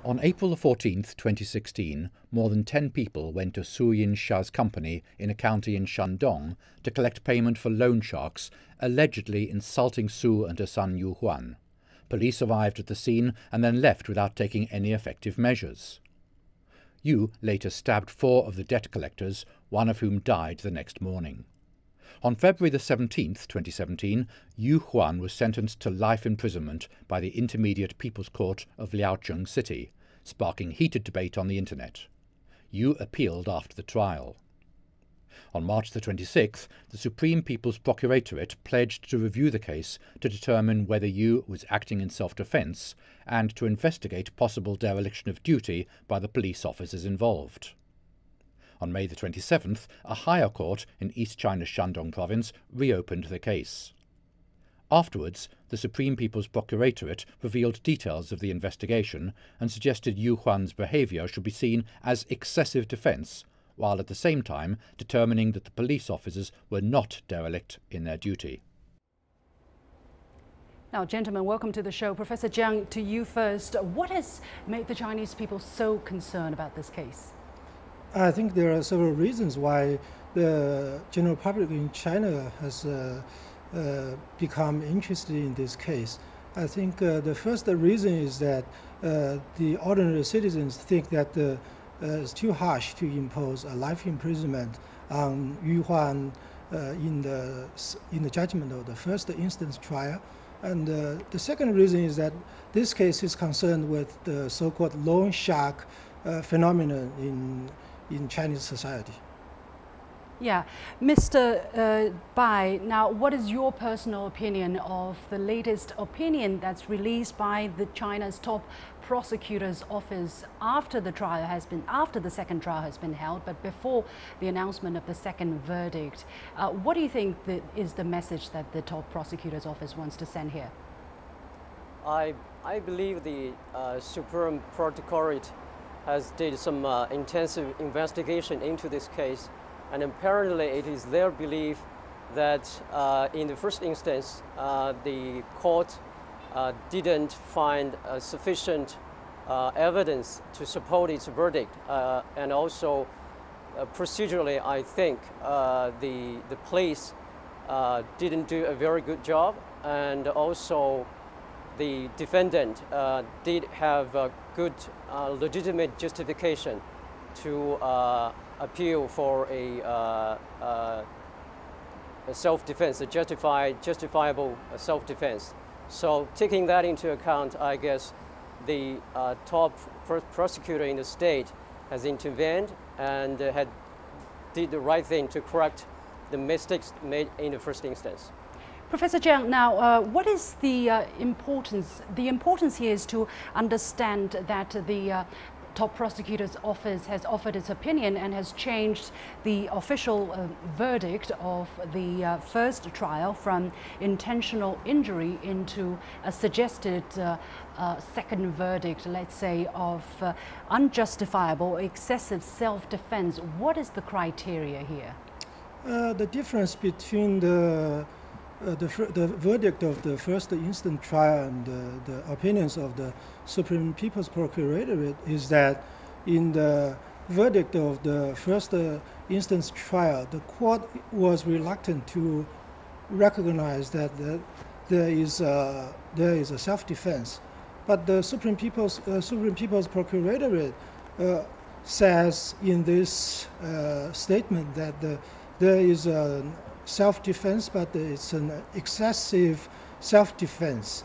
On April 14, 2016, more than 10 people went to Su Yinsha's company in a county in Shandong to collect payment for loan sharks allegedly insulting Su and her son Yu Huan. Police arrived at the scene and then left without taking any effective measures. Yu later stabbed 4 of the debt collectors, one of whom died the next morning. On February 17, 2017, Yu Huan was sentenced to life imprisonment by the Intermediate People's Court of Liaocheng City, sparking heated debate on the internet. Yu appealed after the trial. On March 26th, the Supreme People's Procuratorate pledged to review the case to determine whether Yu was acting in self-defense and to investigate possible dereliction of duty by the police officers involved. On May 27th, a higher court in East China's Shandong province reopened the case. Afterwards, the Supreme People's Procuratorate revealed details of the investigation and suggested Yu Huan's behaviour should be seen as excessive defence, while at the same time determining that the police officers were not derelict in their duty. Now, gentlemen, welcome to the show. Professor Jiang, to you first. What has made the Chinese people so concerned about this case? I think there are several reasons why the general public in China has become interested in this case. I think the first reason is that the ordinary citizens think that it's too harsh to impose a life imprisonment on Yu Huan in the judgment of the first instance trial. And the second reason is that this case is concerned with the so-called loan shark phenomenon in Chinese society. Yeah. Mr. Bai, now what is your personal opinion of the latest opinion that's released by China's top prosecutor's office after the second trial has been held, but before the announcement of the second verdict? What do you think is the message that the top prosecutor's office wants to send here? I believe the Supreme Procuratorate has did some intensive investigation into this case, and apparently it is their belief that in the first instance the court didn't find sufficient evidence to support its verdict, and also procedurally I think the police didn't do a very good job, and also the defendant did have a good legitimate justification to appeal for a self-defense, a justifiable self-defense. So taking that into account, I guess the top prosecutor in the state has intervened and did the right thing to correct the mistakes made in the first instance. Professor Jiang, now what is the importance? The importance here is to understand that the top prosecutor's office has offered its opinion and has changed the official verdict of the first trial from intentional injury into a suggested second verdict, let's say, of unjustifiable excessive self-defense. What is the criteria here? The difference between the verdict of the first instant trial and the opinions of the Supreme People's Procuratorate is that in the verdict of the first instance trial, the court was reluctant to recognize that there is a self-defense. But the Supreme People's Procuratorate says in this statement that there is a self-defense, but it's an excessive self-defense.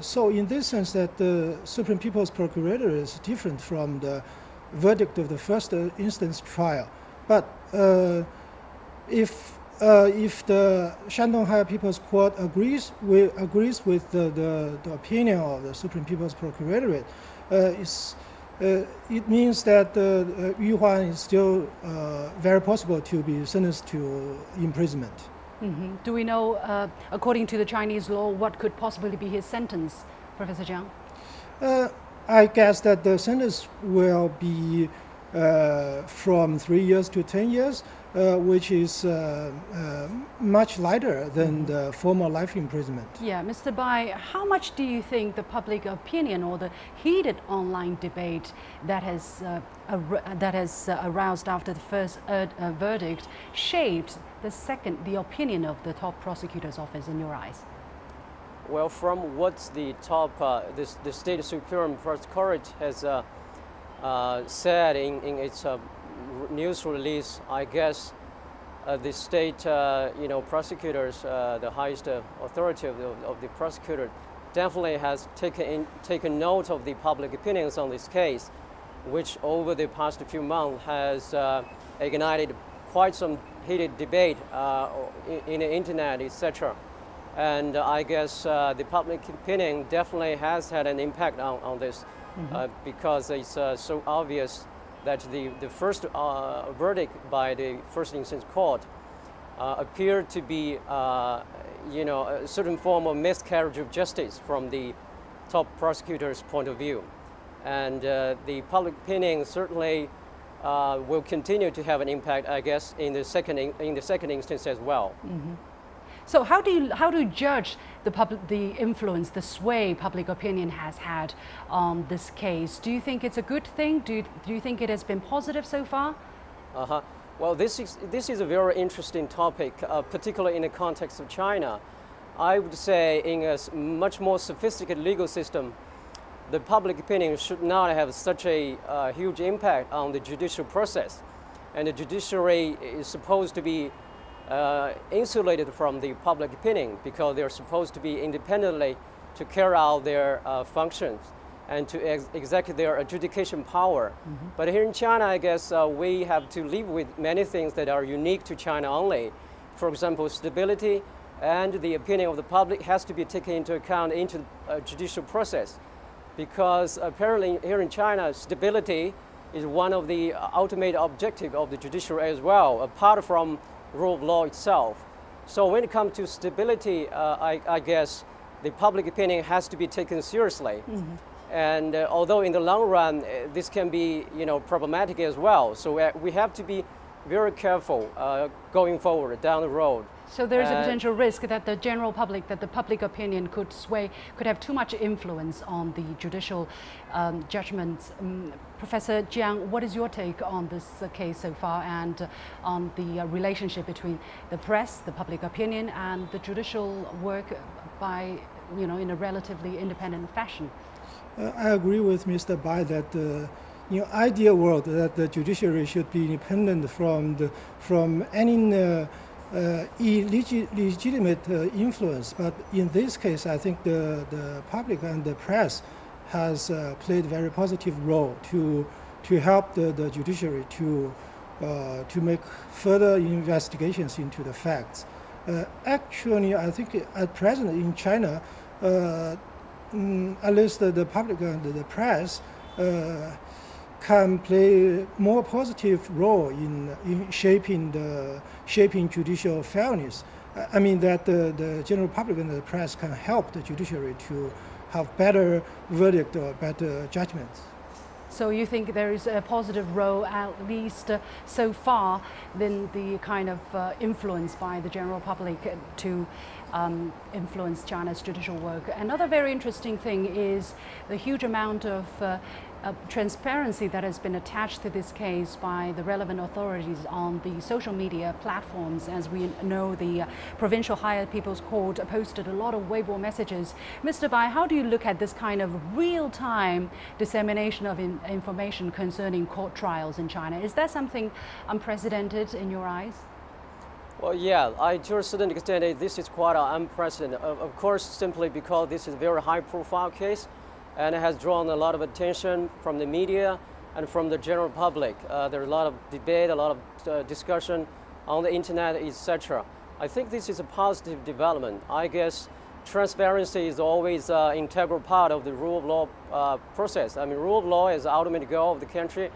So in this sense that the Supreme People's Procurator is different from the verdict of the first instance trial. But if the Shandong Higher People's Court agrees with the opinion of the Supreme People's Procuratorate, it means that Yu Huan is still very possible to be sentenced to imprisonment. Mm-hmm. Do we know, according to the Chinese law, what could possibly be his sentence, Professor Jiang? I guess that the sentence will be from 3 years to 10 years, which is much lighter than the former life imprisonment. Yeah, Mr. Bai, how much do you think the public opinion or the heated online debate that has aroused after the first verdict shaped the opinion of the top prosecutor's office in your eyes? Well, from what the top, the State Supreme Court has said in its news release, I guess the state, prosecutors, the highest authority of the prosecutor, definitely has taken note of the public opinions on this case, which over the past few months has ignited quite some heated debate in the internet, etc. And I guess the public opinion definitely has had an impact on this, because it's so obvious that the first verdict by the first instance court appeared to be, a certain form of miscarriage of justice from the top prosecutor's point of view. And the public opinion certainly will continue to have an impact, I guess, in the second instance as well. So how do you judge the influence, the sway public opinion has had on this case? Do you think it's a good thing? Do you think it has been positive so far? Well, this is a very interesting topic, particularly in the context of China. I would say in a much more sophisticated legal system, the public opinion should not have such a huge impact on the judicial process. And the judiciary is supposed to be insulated from the public opinion, because they're supposed to be independently to carry out their functions and to execute their adjudication power. But here in China, I guess we have to live with many things that are unique to China only. For example, stability and the opinion of the public has to be taken into account into the judicial process, because apparently here in China, stability is one of the ultimate objectives of the judiciary as well, apart from rule of law itself. So when it comes to stability, I guess the public opinion has to be taken seriously. And although in the long run, this can be, problematic as well. So we have to be very careful going forward down the road. So there is a potential risk that the general public, that the public opinion could have too much influence on the judicial judgments. Professor Jiang, what is your take on this case so far, and on the relationship between the press, the public opinion, and the judicial work by, in a relatively independent fashion? I agree with Mr. Bai that ideal world that the judiciary should be independent from any illegitimate influence. But in this case, I think the public and the press has played a very positive role to help the judiciary to make further investigations into the facts. Actually, I think at present in China, at least the public and the press can play more positive role in shaping judicial fairness. I mean that the general public and the press can help the judiciary to have better verdict or better judgments. So you think there is a positive role, at least so far, than the kind of influence by the general public to influence China's judicial work. Another very interesting thing is the huge amount of transparency that has been attached to this case by the relevant authorities on the social media platforms. As we know, the Provincial Higher People's Court posted a lot of Weibo messages. Mr. Bai, how do you look at this kind of real-time dissemination of information concerning court trials in China? Is that something unprecedented in your eyes? Well, yeah, to a certain extent, this is quite unprecedented. Of course, simply because this is a very high-profile case, and it has drawn a lot of attention from the media and from the general public. There's a lot of debate, a lot of discussion on the internet, etc. I think this is a positive development. I guess transparency is always an integral part of the rule of law process. I mean, rule of law is the ultimate goal of the country,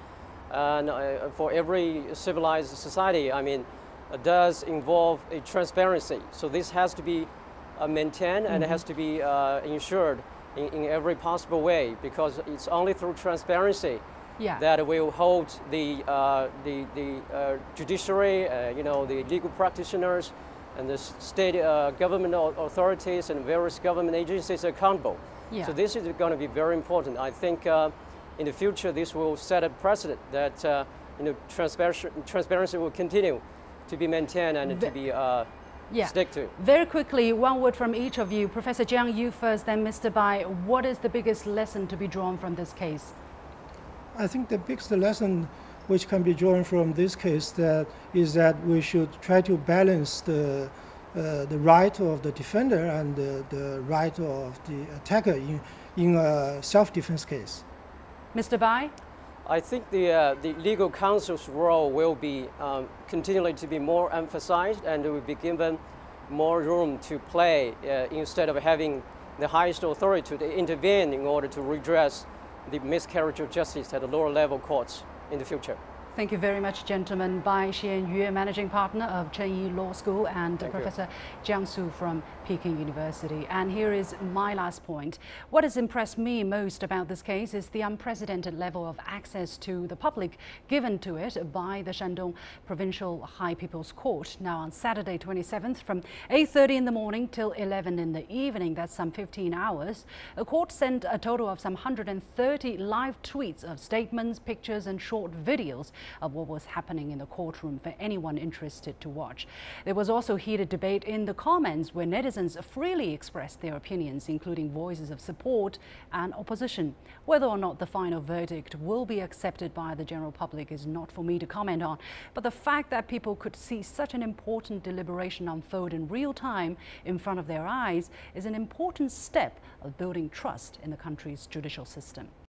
and for every civilized society, I mean, it does involve a transparency. So this has to be maintained, and it has to be ensured in every possible way, because it's only through transparency that will hold the judiciary, the legal practitioners, and the state government authorities and various government agencies accountable. Yeah. So this is going to be very important. I think in the future this will set a precedent that transparency will continue to be maintained and to be stick to. Very quickly, one word from each of you. Professor Jiang, you first, then Mr. Bai. What is the biggest lesson to be drawn from this case? I think the biggest lesson which can be drawn from this case is that we should try to balance the right of the defender and the right of the attacker in a self-defense case. Mr. Bai? I think the legal counsel's role will be continually to be more emphasized, and will be given more room to play instead of having the highest authority to intervene in order to redress the miscarriage of justice at the lower level courts in the future. Thank you very much, gentlemen. Bai Xianyue, Managing Partner of Chenyi Law School, and Professor Jiang Su from Peking University. And here is my last point. What has impressed me most about this case is the unprecedented level of access to the public given to it by the Shandong Provincial High People's Court. Now on Saturday 27th from 8:30 in the morning till 11 in the evening, that's some 15 hours, the court sent a total of some 130 live tweets of statements, pictures and short videos of what was happening in the courtroom for anyone interested to watch. There was also heated debate in the comments where netizens freely expressed their opinions, including voices of support and opposition. Whether or not the final verdict will be accepted by the general public is not for me to comment on, but the fact that people could see such an important deliberation unfold in real time in front of their eyes is an important step of building trust in the country's judicial system.